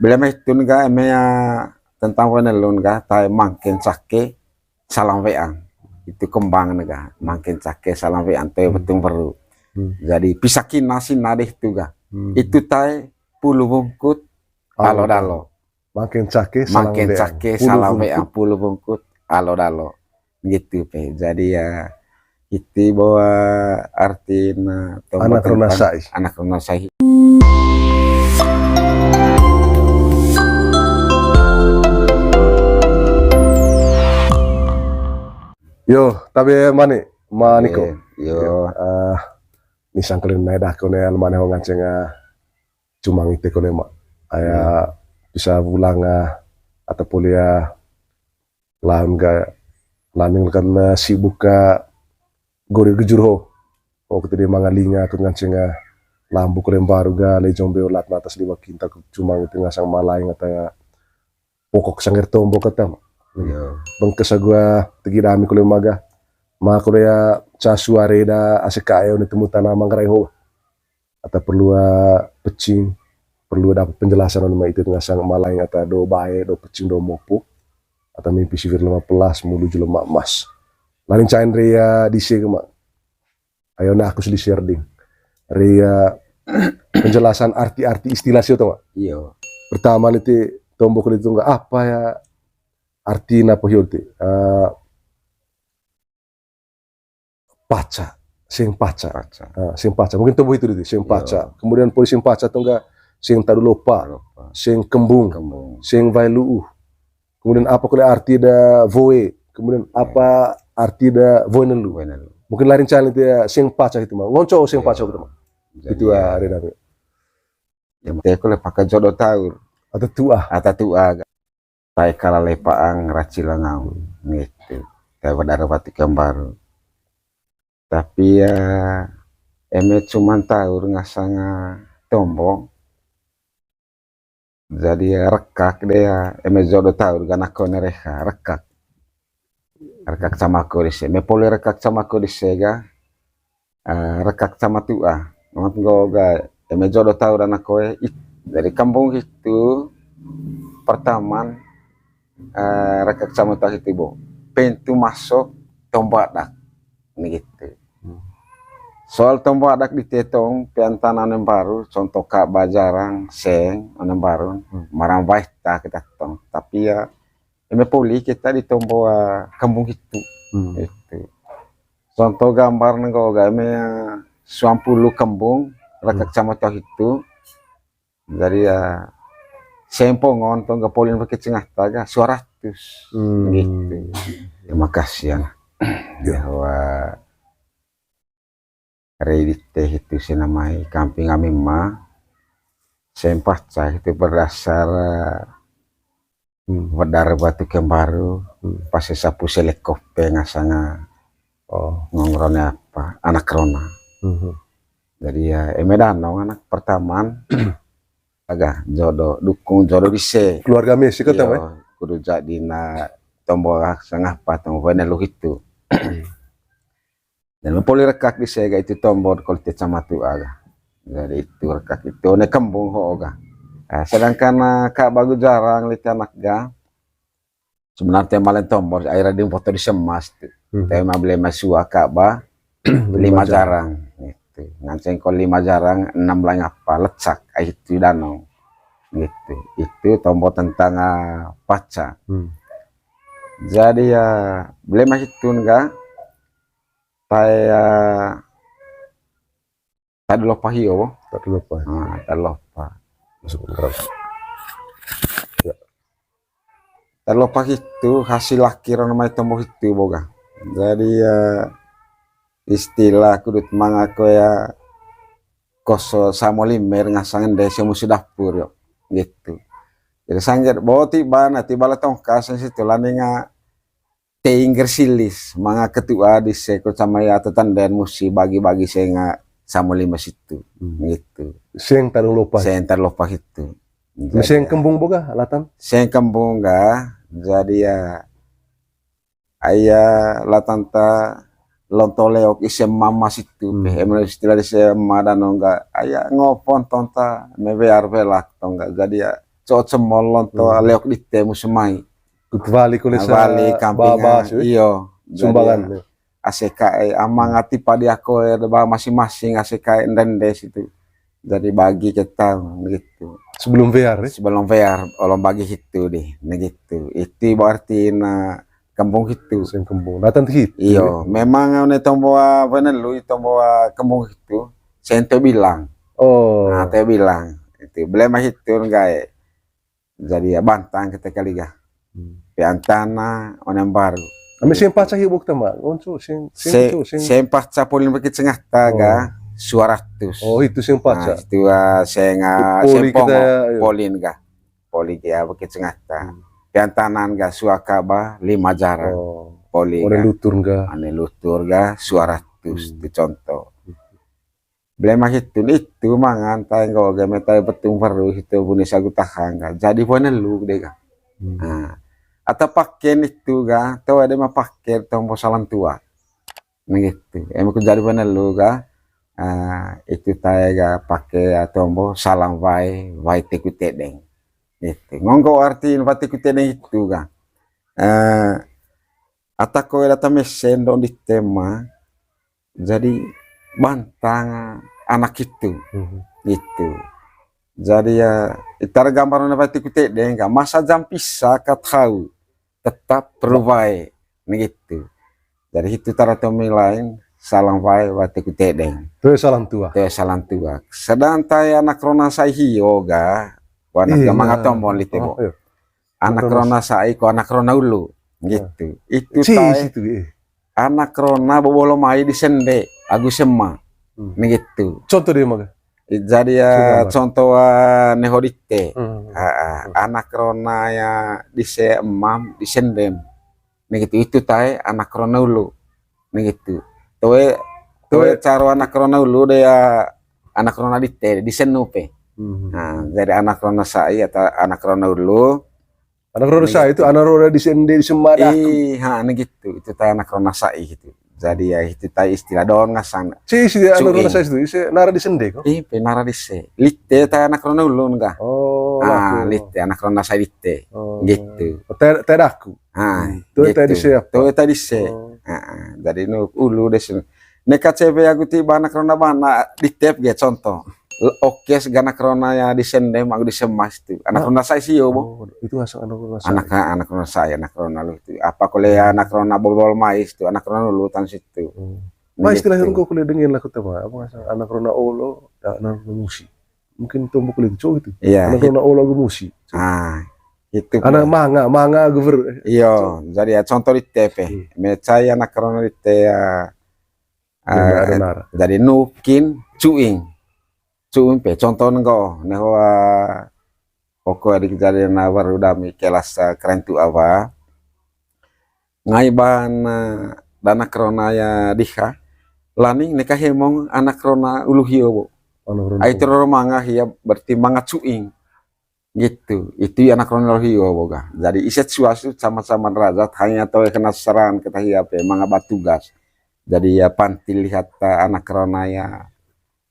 Bila itu enggak emnya tentang wenelun enggak tai mangkin sake salam weang. Itu kembang enggak mangkin sake salam weang teh betung baru. Jadi pisakin nasi nadeh itu enggak. Itu tai puluh bungkut alo dalo. Mangkin sake salam weang puluh bungkut alo dalo. Gitu pe. Jadi ya itu bahwa artinya anak runasai. Yo, tapi mani, maniko. Yo. Nisang kalian naik dah kone almane ho nganceng cuma ngite kone mak. Aya bisa pulang atau kuliah lain ga lain kan sibuk ka gori gejur ho. Oh kita dia mangalinga kun nganceng lambu kalian baru ga le jombe lat atas 5 kinta cuma ngite ngasang malai ngata pokok sangir tombo kata mak. Bangkesa gua tegi dami kuliah maga ma kuliah casuare da asikayo ni temutan manggarai ho atau perlu pecing perlu dapat penjelasan nama itu ngasang malai atau do bae do pecing do mopu atau mimpi sivir 15 mulu lemak emas lain cain ria di mak ayo nah aku sedih sharing ria penjelasan arti-arti istilah sih tuh iya pertama nanti tombok itu enggak apa ya arti napa hiuti paca sing paca mungkin tubuh itu sing paca kemudian polisi sing paca atau enggak sing tadu lupa sing kembung sing vailu kemudian apa kali arti da voe kemudian apa arti da voenelu mungkin lain cara itu ya sing paca itu mah ngonco sing paca itu mah itu ada dari yang teko le pakai jodoh taur atau tua tai kala lepaang racilangau gitu tai wadara batik gambar tapi ya eme cuman taur ngasanga tombong jadi ya rekak dia eme jodoh taur gana kone reha rekak sama ko dise me poli rekak sama ko dise ga rekak sama tua ngat goga eme jodoh taur anak koe dari kampung itu pertama rekak sama tua itu bo pintu masuk tombak dak gitu. Soal tombak dak ditetong piantanan yang baru contoh kak bajarang seng yang baru marang baik tak kita tong tapi ya eme poli kita di tombak kampung itu itu contoh gambar nego eme 20 kampung rekak sama tua itu jadi ya sempongon tong gapolin pakai cengah taga 200 gitu. Terima kasih ya bahwa Redite itu senamai kamping amima sempaca itu berdasar wadar batu kembaru pas sapu selekop pengasanga ngongrone apa anak rona jadi ya emedano anak pertamaan agak jodoh dukung jodoh dise keluarga mesi ketemu kudu jadi na tombol sengah patong wenelu itu dan poli rekak di sega itu tombol kalau sama tu aga jadi itu rekak itu ne kembung ho aga sedangkan kak bagu jarang lihat anak ga sebenarnya malah tombol air di foto disemas tema beli masua kak ba 5 jarang itu nganceng kol 5 jarang 6 lang apa lecak itu danau gitu itu tombol tentang paca jadi ya beli masih itu enggak saya tadi lupa hiyo tadi lupa masuk ya tadi lupa itu hasil akhir namanya tombol itu boga jadi ya istilah kudut mangako ya koso samolimer ngasangan desa musuh dapur yo gitu jadi sangger bawa tiba la tongkas situ laninga teingger silis mga ketua di sekut sama ya tetandan musi bagi-bagi senga sama 5 situ gitu seng tarung lupa itu seng kembung boga latan seng kembung ga jadi ya ayah latan ta lontoleok isem mama situ emang istilah di sema dan enggak ayah ngopon tonta mebe arbelak tonga jadi ya cot semolon to leok dite musemai Kutvali kulis bali kampingan babas iyo sumbangan. ACKE amang ati padi aku masing-masing ACKE ndendes itu jadi bagi kita gitu Sebelum VR ya. sebelum VR olong bagi itu deh gitu itu berarti na kampung itu Sing kembung. Natan hit. iyo memang ne tomboa penelu tomboa kampung itu sente bilang Oh. nah teh bilang itu belum itu enggak jadi ya bantang kita kali ga piantana onem baru Kami sing paca hibuk tema. Onco sing itu sing. sempat capolin pakai cengah taga suaratus Oh, itu sing paca. itu senga Poli sempong kita, iya. polin ga poli ya pakai cengah ta piantanan ga suakaba 5 jara Oh. poli Ore ga lutur enggak. ane lutur ga suaratus itu contoh belum itu mangan tay go ga metai betung baru itu punya sagu tahang ga jadi punya lu deh ga nah atau pakai itu ga tahu ada mah pakai tombol salam tua gitu emang jadi punya lu ga itu tay ga pakai tombol salam vai teku tedeng gitu ngongko artiin vai teku tedeng itu ga atau kau ada mesin dong di tema jadi bantang anak itu gitu jadi ya itar gambaran apa itu deh enggak masa jam pisah kat tahu tetap berubah gitu dari itu tara tomi lain salam vai waktu deng Itu salam tua. teh salam tua sedang tay anak rona sai yoga anak gamang tombol itu Oh, iya. anak rona sai ko anak rona ulu gitu itu Si tay situ. anak rona bobolo mai di sende agus sema gitu Contoh dia mah. jadi ya contoh nehodite Hmm. anak rona ya di se emam di sendem gitu itu tay anak rona ulu gitu toe caro anak rona ulu deh ya anak rona di senupe nah jadi anak rona sai atau anak rona ulu Anak roda saya itu anak roda di sende di Semadaku. gitu itu tay anak rona sai gitu jadi ya itu tay istilah doang ngasang Si anak roda saya itu isi nara di sende kok. penara di se lite tay anak rona ulu enggak Oh, laku. lite anak rona sai lite Oh. gitu Tedaku. Tuh Itu tadi siapa? Tuh tadi se. Oh. Jadi nu ulu deh sini. Neka cewek aku tiba anak rona bana di tap ya contoh. Oke segala krona ya di sendem aku di semas itu. Anak rona saya sih yo, Oh, itu asal anak roda saya. anak rona saya, anak rona lu itu. Apa kuliah anak rona bobol mais itu, anak rona lu tan situ. Mas istilah yang kau kuliah dengan laku tema apa asal anak rona olo, anak rona musi. Mungkin tumbuk kuliah itu itu. Iya. Anak rona olo gue musi. Itu. Anak manga gue ver. Iya, jadi ya contoh di TP. Mecai anak rona di ya. Jadi nukin cuing. Cuing pe contoh nengko neho pokok adik jadi na baru dami kelas keren tu apa ngaiban dana krona ya diha lani neka hemong anak krona ulu hiyo bo ai teror manga hiya berarti manga cuing gitu itu anak krona ulu hiyo boga jadi iset suasu sama-sama derajat hanya tahu kena seran kita hiya pe manga batugas jadi ya panti lihat anak krona ya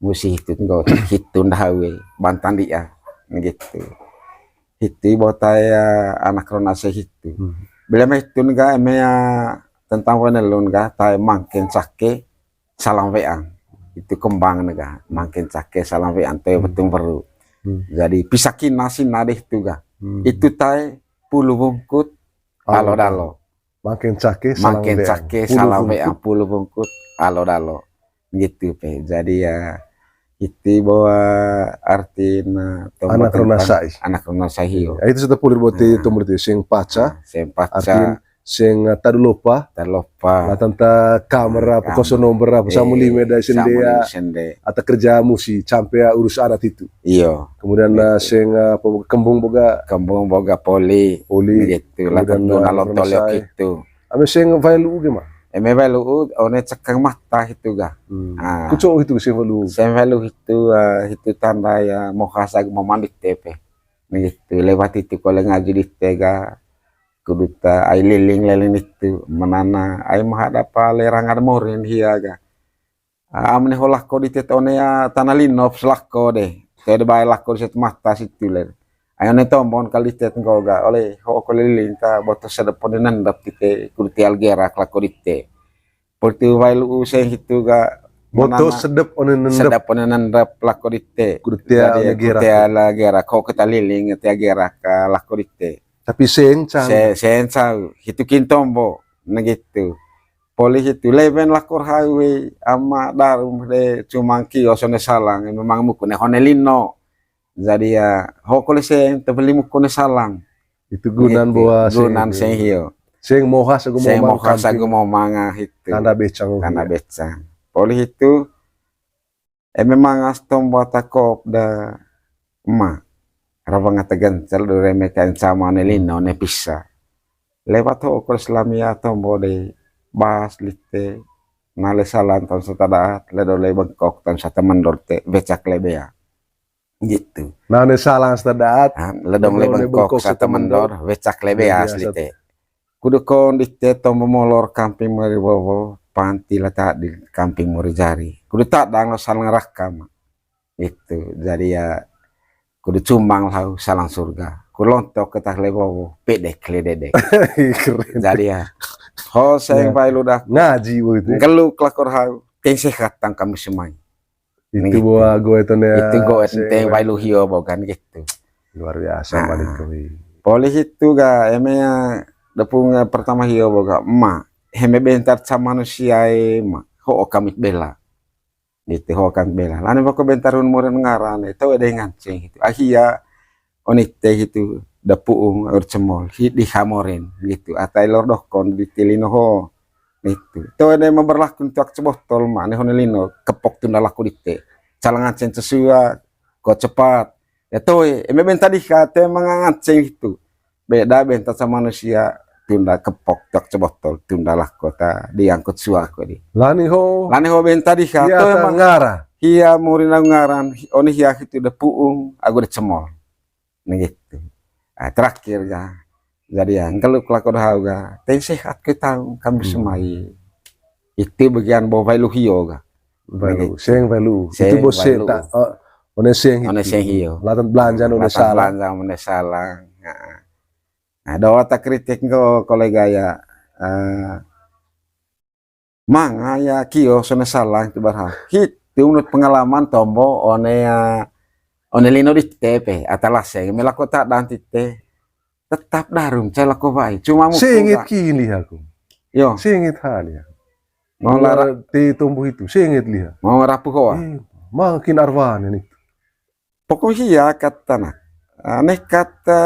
musi itu enggak hitun dawe bantan dia gitu itu botaya anak rona sehitu bila itu enggak emnya tentang wanelun enggak tay mangkin cake salam weang itu kembang enggak mangkin cake salam weang teh betung baru jadi pisakin nasi nadeh itu enggak itu tay puluh bungkut alo dalo mangkin cake salam weang puluh bungkut alo dalo gitu pe jadi ya itu bahwa artinya anak rona sai hiyo itu sudah pulir bote tombol itu sing paca artin sing tadulopa la tanta kamera koso nomor apa samu lima da sendea atau kerja musi sampai urus adat itu iyo kemudian sing kembung boga poli gitu lah tentu alon tolok itu ame sing value gimana MVLU one cekang mata itu ga. Kuco itu value itu tanda ya mau kasag mau mandik tepe. Gitu lewat itu kalau ngaji di tega kuduta ai liling itu menana ai mahadapa lerang morin hiya ga. Amne holakko di tetone ya tanah linop selakko deh. Tede bae lakko set mata situ ler. Ayo ne tombon kalitet ngoga oleh ho ko liling ta boto sedep ponenan dap tite kurti algera klakorite. Portu wailu useng itu ga Boto sedep one nendep sedap ponenan dap lakorite. kurtia one gera. Kurti ala gera ko kita liling te gera ka lakorite. Tapi sencang. Sensau itu kintombo gitu. Poli itu leven lakor highway ama darum de cuma kios one salang memang mukune honelino. Jadi ya hokole seng tebeli mukune salang. Itu gunan Gitu. bawa Gunan seng hio. Seng moha sagu Seng mau moha sagu mau manga itu. tanda becang. Tanda becang. Poli itu memang astom buat takop da emak. Rabang atagan cel do remekan sama nelino ne pisa. Lewat hokole Islamia tombo de bas lite nale salan tahun setadaat ledo le Bangkok tahun satu mendorte becak lebea gitu. Nah ne salang sedaat. Ledong le Bangkok satu mendor becak lebea lite. Kudu kon dite tombo molor kamping meri bobo panti letak di kamping Murijari. Kudu tak dang salang rakam itu. Jadi ya kudu cumbang lau salang surga. Kulontok ketah le bobo pedek le dedek. Jadi ya ho seng bai ludak ngaji begitu. Gelu kelakor hau teng sehat tang kami semai. Itu bawa gue itu nih. Itu go teng bai lu hio bogan gitu. Luar biasa balik kami. Polisi itu ga emenya depung pertama hio boga emak heme bentar sama manusia emak ho kami bela. Gitu ho kami bela. Lani bako bentarun muren ngaran itu ada ngancing gitu. Ahia onite gitu. Depuung urcemol di hamoren gitu atai lor dokon di tilino ho itu to ada memberlaku untuk cebotol mana honelino kepok tunda laku dite calangan cen sesua kok cepat ya to emang tadi kata mengangaceng itu beda benta sama manusia tunda kepok tak cebotol tunda laku ta diangkut suaku di lani ho benta di kata emang ngara hia murina ngaran oni hia itu depuung aku cemol gitu. Terakhir ya jadi yang kalau kelakon hau ga teh sehat kita kami semai itu bagian bawa value hio ga value seng value itu bos tak one seng hio latan belanja one salah nah doa tak kritik ko kolega ya mang ya kio one salah itu barha itu menurut pengalaman tombo one lino di tepe atalah seng melakota dan tite tetap darum cela ko bai cuma sengit kini aku yo sengit hal ya mau lara di tumbuh itu sengit lihat mau rapuh hoa makin arwan ini pokoknya ya kata nak aneh kata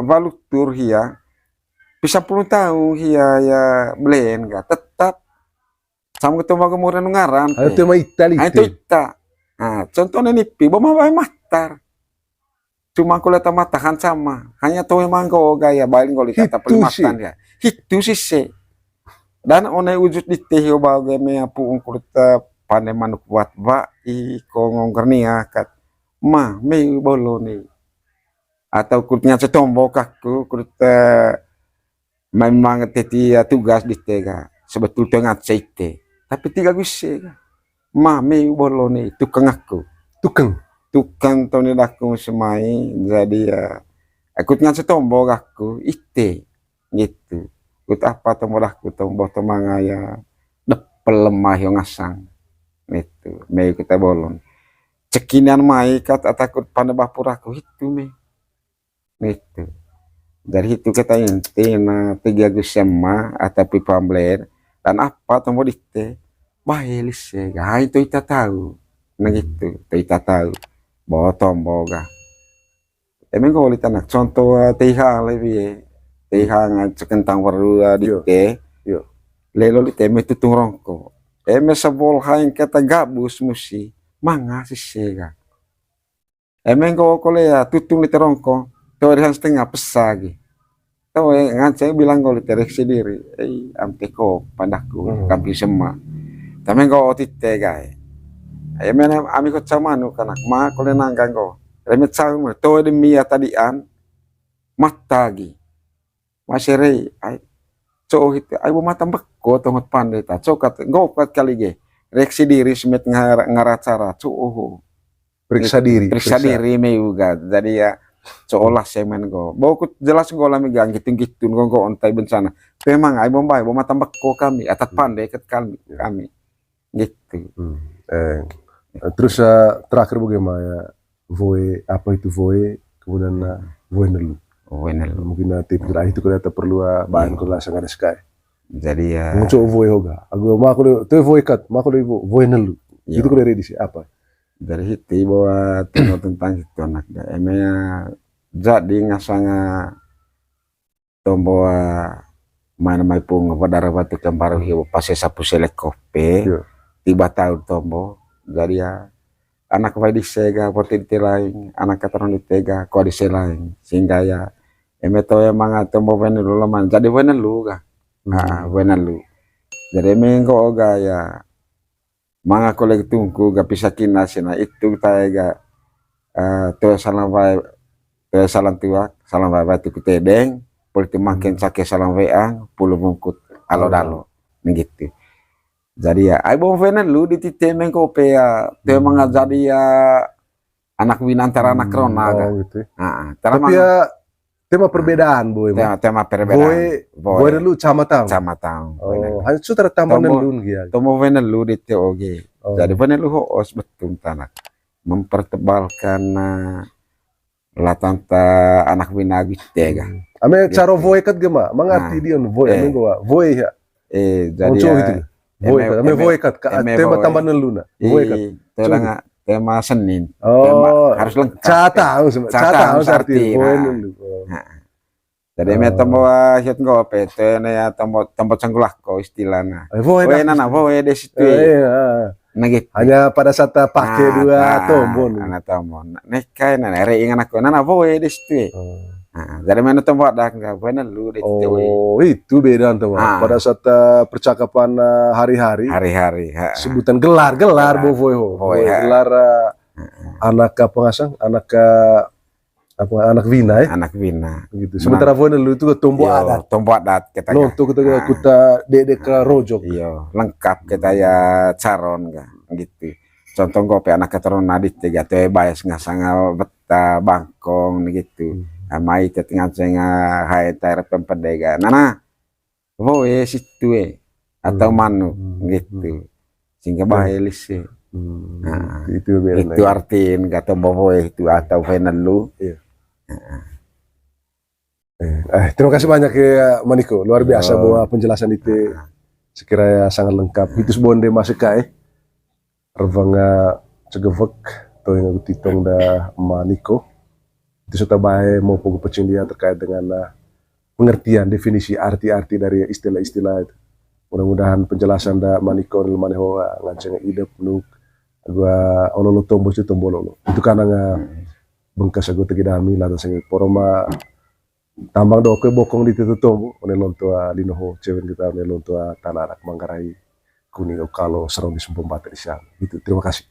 valutur hia bisa 10 tahun hia ya belen ga tetap sama ketemu kemudian ngaran itu mah Itali itu ita contohnya nih pi bama bai matar cuma aku lihat matahan sama hanya tuh memang kau gaya balik kalau kata pelimatan ya itu sih dan onai wujud di tehio bagai meapu ungkurta pandai manuk buat i kongong kernia kat ma me bolo nih atau kurtnya setombok aku kurta memang teti tugas di tega sebetulnya ngat seite tapi 3 gusi ma me bolo nih tukang aku tukang tahun aku semai jadi ya aku tinggal setombok aku ite gitu kut apa tombol aku tombol tomanga ya depel lemah yang ngasang itu me kita bolon cekinan mai kat takut pada bapur aku itu me itu dari itu kita inti na 3 Gusema atau pipambler dan apa tombol ite bahelis ya itu kita tahu nah gitu kita tahu bawa tomboga emang kalau kita nak contoh tiha lebih tiha ngajak kentang baru di teh lelo di teh itu turongko sebol hain kata gabus musi manga sih sega emang kalau ya tutung di terongko tuh ada setengah pesagi tuh ngajak bilang kalau tereksi diri amteko padaku kampung sema tapi kalau tite guys emang ami ko camanu kanak ma ko lenanggang ko remet sang to de mia tadian matagi masere ai co itu ai mata beko tongot pandai ta cokat gokat kali ge reaksi diri semet ngaracara co periksa diri me juga jadi ya seolah semen go bau jelas go lami gang gitu go ontai bencana memang ai bombay boma tambak ko kami atat pandai ket kami gitu. Terus terakhir bagaimana ya voe apa itu voe kemudian voe nelu mungkin tips terakhir itu kita perlu bahan kalau langsung ada sky jadi ya muncul voe hoga aku mau aku tuh voe kat mau aku voe nelu itu kalau ready sih apa dari itu bahwa tentang itu anak emenya jadi ngasanga tombo mana mai pung pada batu kembaru hiu pasti sapu selek kopi tiba tahu tombo jadi ya anak vai disega potensi lain anak kataron ditega kau diselain sehingga ya emeto emang tombo venelu laman jadi venelu ga venelu jadi minggu oga ya mga kolek tungku ga bisa kinasina itu tayga tuh salam vai salam tuak salam vai batu kutedeng politik makin sakit salam weang puluh mungkut alo-dalo begitu. Jadi ya, ai bom venen lu di titik mengkope ya, dia jadi ya anak wina antara anak rona gitu. Tapi ya tema perbedaan boy. Tema perbedaan. Boy lu camatang. Hanya sudah tambah nelun gitu. Tomo venen lu di TOG. Jadi venen lu hoos betul tanak mempertebalkan latanta anak wina gitu ya. Ame cara voe kat gema, mengerti dia voe, ame gua voe ya. Jadi gitu. Voe kat, ame voe kat, tema tambah neluna. Voe kat. Tema Senin. Tema harus lengkap. Cata harus arti voe nelu. Jadi ame tomo hiat go pete ya tomo canggulah ko istilahnya. Voe nana voe di situ. Nah gitu. Hanya pada saat pakai dua tombol. Anak tombol. Nekai nana rei anakku nana voe di situ. Jadi mana tuh buat dak nggak benar lu itu beda tuh pada saat percakapan hari-hari sebutan gelar voe gelar anak apa ngasang anak wina ya anak wina gitu sementara voe lu itu tombo adat kita untuk kita dedek ke rojok iya lengkap kita ya caron gitu contoh gope anak keturunan adit tiga tuh bayas ngasang beta bangkong gitu amai tetingan cenga hai tair pempedega nana voe situ atau manu gitu sehingga bahaya lisi itu artiin kata voe itu atau venelu terima kasih banyak ya Maniko luar biasa bahwa penjelasan itu sekiranya sangat lengkap itu bonde masuk kai revanga cegevek atau yang ditong da Maniko itu sudah baik mau pecing dia terkait dengan pengertian definisi arti-arti dari istilah-istilah itu. Mudah-mudahan penjelasan da Maniko dan maneho nganceng ide penuh gua ololo tombo itu tombololo itu karena bengkas aku tegidami lah sange poroma tambang doke bokong di titu tombo one lontua linoho cewek kita one lontua tanarak manggarai kuning kalau serong di sumpah di siang itu terima kasih.